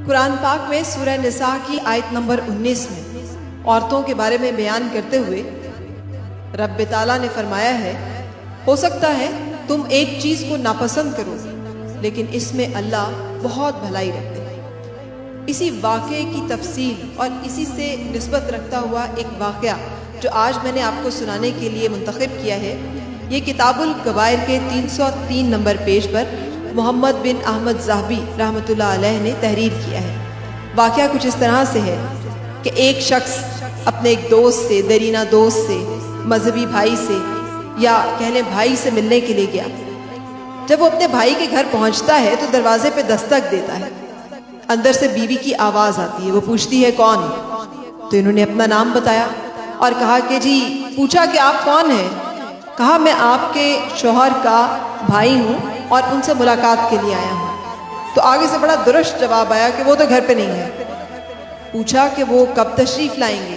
قرآن پاک میں سورہ نساء کی آیت نمبر 19 میں عورتوں کے بارے میں بیان کرتے ہوئے رب تعالیٰ نے فرمایا ہے، ہو سکتا ہے تم ایک چیز کو ناپسند کرو لیکن اس میں اللہ بہت بھلائی رکھتے ہیں۔ اسی واقعے کی تفصیل اور اسی سے نسبت رکھتا ہوا ایک واقعہ جو آج میں نے آپ کو سنانے کے لیے منتخب کیا ہے، یہ کتاب الکبائر کے 303 نمبر پیج پر محمد بن احمد زاہبی رحمۃ اللہ علیہ نے تحریر کیا ہے۔ واقعہ کچھ اس طرح سے ہے کہ ایک شخص اپنے ایک دوست سے، درینہ دوست سے، مذہبی بھائی سے یا کہہ لیں بھائی سے ملنے کے لیے گیا۔ جب وہ اپنے بھائی کے گھر پہنچتا ہے تو دروازے پہ دستک دیتا ہے۔ اندر سے بیوی کی آواز آتی ہے، وہ پوچھتی ہے کون؟ تو انہوں نے اپنا نام بتایا اور کہا کہ جی، پوچھا کہ آپ کون ہیں؟ کہا میں آپ کے شوہر کا بھائی ہوں اور ان سے ملاقات کے لیے آیا ہوں۔ تو آگے سے بڑا درست جواب آیا کہ وہ تو گھر پہ نہیں ہے۔ پوچھا کہ وہ کب تشریف لائیں گے؟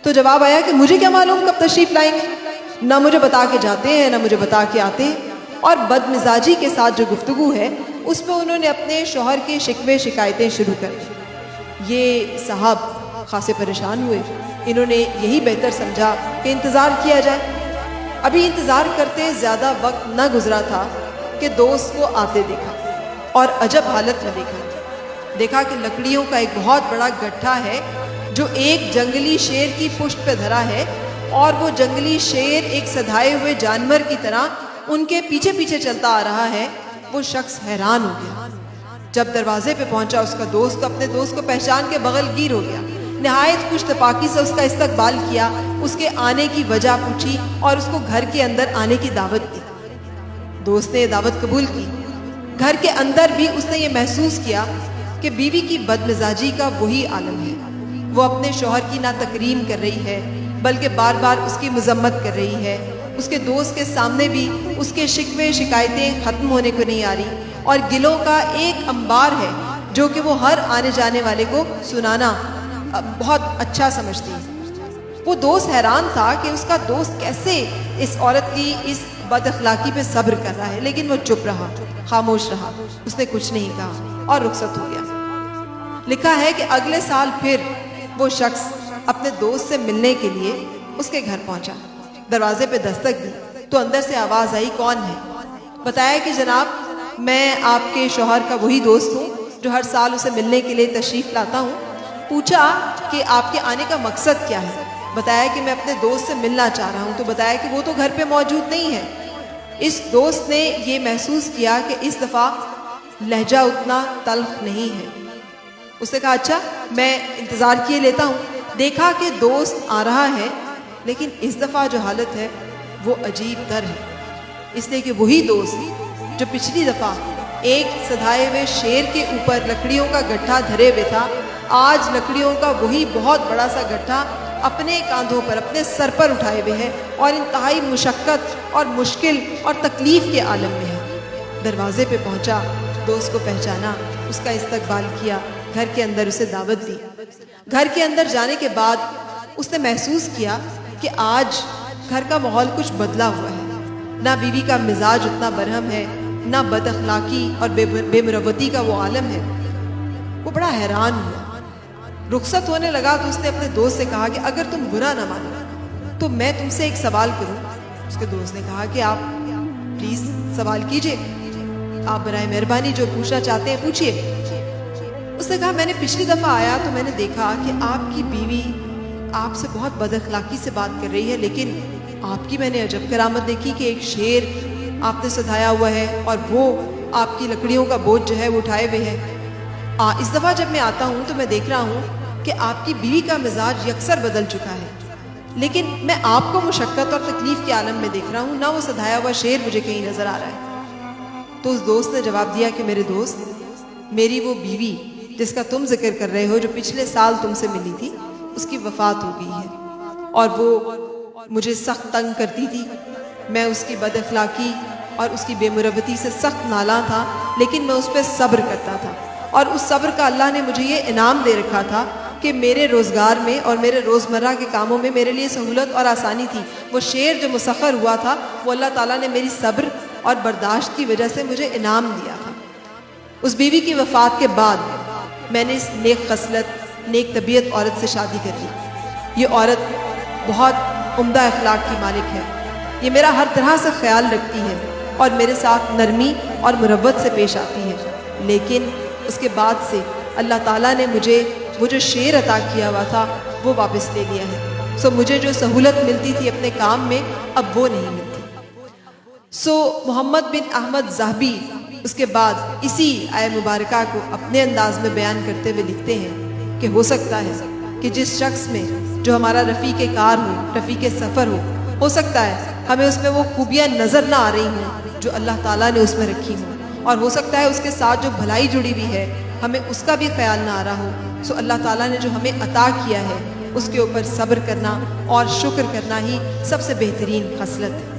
تو جواب آیا کہ مجھے کیا معلوم کب تشریف لائیں گے، نہ مجھے بتا کے جاتے ہیں نہ مجھے بتا کے آتے ہیں۔ اور بد مزاجی کے ساتھ جو گفتگو ہے اس میں انہوں نے اپنے شوہر کے شکوے شکایتیں شروع کر دی۔ یہ صاحب خاصے پریشان ہوئے، انہوں نے یہی بہتر سمجھا کہ انتظار کیا جائے۔ ابھی انتظار کرتے زیادہ وقت نہ گزرا تھا کہ دوست کو آتے دیکھا اور عجب حالت میں دیکھا کہ لکڑیوں کا ایک بہت بڑا گٹھا ہے جو ایک جنگلی شیر کی پشت پہ دھرا ہے، اور وہ جنگلی شیر ایک سدھائے ہوئے جانور کی طرح ان کے پیچھے پیچھے چلتا آ رہا ہے۔ وہ شخص حیران ہو گیا۔ جب دروازے پہ پہنچا اس کا دوست، اپنے دوست کو پہچان کے بغل گیر ہو گیا، نہایت خوش تپاکی سے اس کا استقبال کیا، اس کے آنے کی وجہ پوچھی اور اس کو گھر کے اندر آنے کی دعوت دی۔ دوست نے یہ دعوت قبول کی۔ گھر کے اندر بھی اس نے یہ محسوس کیا کہ بیوی کی بدمزاجی کا وہی عالم ہے۔ وہ اپنے شوہر کی نہ تکریم کر رہی ہے بلکہ بار بار اس کی مذمت کر رہی ہے۔ اس کے دوست کے سامنے بھی اس کے شکوے شکایتیں ختم ہونے کو نہیں آ رہی، اور گلوں کا ایک انبار ہے جو کہ وہ ہر آنے جانے والے کو سنانا بہت اچھا سمجھتی ہے۔ وہ دوست حیران تھا کہ اس کا دوست کیسے اس عورت کی اس بد اخلاقی پہ صبر کر رہا ہے، لیکن وہ چپ رہا، خاموش رہا، اس نے کچھ نہیں کہا اور رخصت ہو گیا۔ لکھا ہے کہ اگلے سال پھر وہ شخص اپنے دوست سے ملنے کے لیے اس کے گھر پہنچا۔ دروازے پہ دستک دی تو اندر سے آواز آئی، کون ہے؟ بتایا کہ جناب میں آپ کے شوہر کا وہی دوست ہوں جو ہر سال اسے ملنے کے لیے تشریف لاتا ہوں۔ پوچھا کہ آپ کے آنے کا مقصد کیا ہے؟ بتایا کہ میں اپنے دوست سے ملنا چاہ رہا ہوں۔ تو بتایا کہ وہ تو گھر پہ موجود نہیں ہے۔ اس دوست نے یہ محسوس کیا کہ اس دفعہ لہجہ اتنا تلخ نہیں ہے۔ اس نے کہا اچھا میں انتظار کیے لیتا ہوں۔ دیکھا کہ دوست آ رہا ہے، لیکن اس دفعہ جو حالت ہے وہ عجیب تر ہے، اس لیے کہ وہی دوست جو پچھلی دفعہ ایک سدھائے ہوئے شیر کے اوپر لکڑیوں کا گٹھا دھرے ہوئے تھا، آج لکڑیوں کا وہی بہت بڑا سا گٹھا اپنے کاندھوں پر، اپنے سر پر اٹھائے ہوئے ہے اور انتہائی مشقت اور مشکل اور تکلیف کے عالم میں ہے۔ دروازے پہ پہنچا، دوست کو پہچانا، اس کا استقبال کیا، گھر کے اندر اسے دعوت دی۔ گھر کے اندر جانے کے بعد اس نے محسوس کیا کہ آج گھر کا ماحول کچھ بدلا ہوا ہے۔ نہ بیوی کا مزاج اتنا برہم ہے، نہ بد اخلاقی اور بے مروتی کا وہ عالم ہے۔ وہ بڑا حیران ہوا۔ رخصت ہونے لگا تو اس نے اپنے دوست سے کہا کہ اگر تم برا نہ مانو تو میں تم سے ایک سوال کروں۔ اس کے دوست نے کہا کہ آپ پلیز سوال کیجئے، آپ برائے مہربانی جو پوچھنا چاہتے ہیں پوچھئے۔ اس نے کہا میں نے پچھلی دفعہ آیا تو میں نے دیکھا کہ آپ کی بیوی آپ سے بہت بد اخلاقی سے بات کر رہی ہے، لیکن آپ کی میں نے عجب کرامت دیکھی کہ ایک شیر آپ نے سدھایا ہوا ہے اور وہ آپ کی لکڑیوں کا بوجھ جو ہے وہ اٹھائے ہوئے ہے۔ اس دفعہ جب میں آتا ہوں تو میں دیکھ رہا ہوں کہ آپ کی بیوی کا مزاج یکسر بدل چکا ہے، لیکن میں آپ کو مشقت اور تکلیف کے عالم میں دیکھ رہا ہوں، نہ وہ سدھایا ہوا شیر مجھے کہیں نظر آ رہا ہے۔ تو اس دوست نے جواب دیا کہ میرے دوست، میری وہ بیوی جس کا تم ذکر کر رہے ہو، جو پچھلے سال تم سے ملی تھی، اس کی وفات ہو گئی ہے، اور وہ مجھے سخت تنگ کرتی تھی۔ میں اس کی بد اخلاقی اور اس کی بے مروتی سے سخت نالاں تھا، لیکن میں اس پہ صبر کرتا تھا، اور اس صبر کا اللہ نے مجھے یہ انعام دے رکھا تھا کہ میرے روزگار میں اور میرے روزمرہ کے کاموں میں میرے لیے سہولت اور آسانی تھی۔ وہ شیر جو مسخر ہوا تھا وہ اللہ تعالیٰ نے میری صبر اور برداشت کی وجہ سے مجھے انعام دیا تھا۔ اس بیوی کی وفات کے بعد میں نے اس نیک خصلت نیک طبیعت عورت سے شادی کر لی. یہ عورت بہت عمدہ اخلاق کی مالک ہے. یہ میرا ہر طرح سے خیال رکھتی ہے اور میرے ساتھ نرمی اور مروت سے پیش آتی ہے. لیکن اس کے بعد سے اللہ تعالیٰ نے مجھے وہ جو شعر عطا کیا ہوا تھا وہ واپس لے لیا ہے. سو مجھے جو سہولت ملتی تھی اپنے کام میں اب وہ نہیں ملتی. سو محمد بن احمد ذہبی اس کے بعد اسی آیہ مبارکہ کو اپنے انداز میں بیان کرتے ہوئے لکھتے ہیں کہ ہو سکتا ہے کہ جس شخص میں جو ہمارا رفیق کار ہو، رفیق سفر ہو سکتا ہے ہمیں اس میں وہ خوبیاں نظر نہ آ رہی ہوں جو اللہ تعالیٰ نے اس میں رکھی ہوں، اور ہو سکتا ہے اس کے ساتھ جو بھلائی جڑی ہوئی ہے ہمیں اس کا بھی خیال نہ آ رہا ہو. سو اللہ تعالیٰ نے جو ہمیں عطا کیا ہے اس کے اوپر صبر کرنا اور شکر کرنا ہی سب سے بہترین خصلت ہے.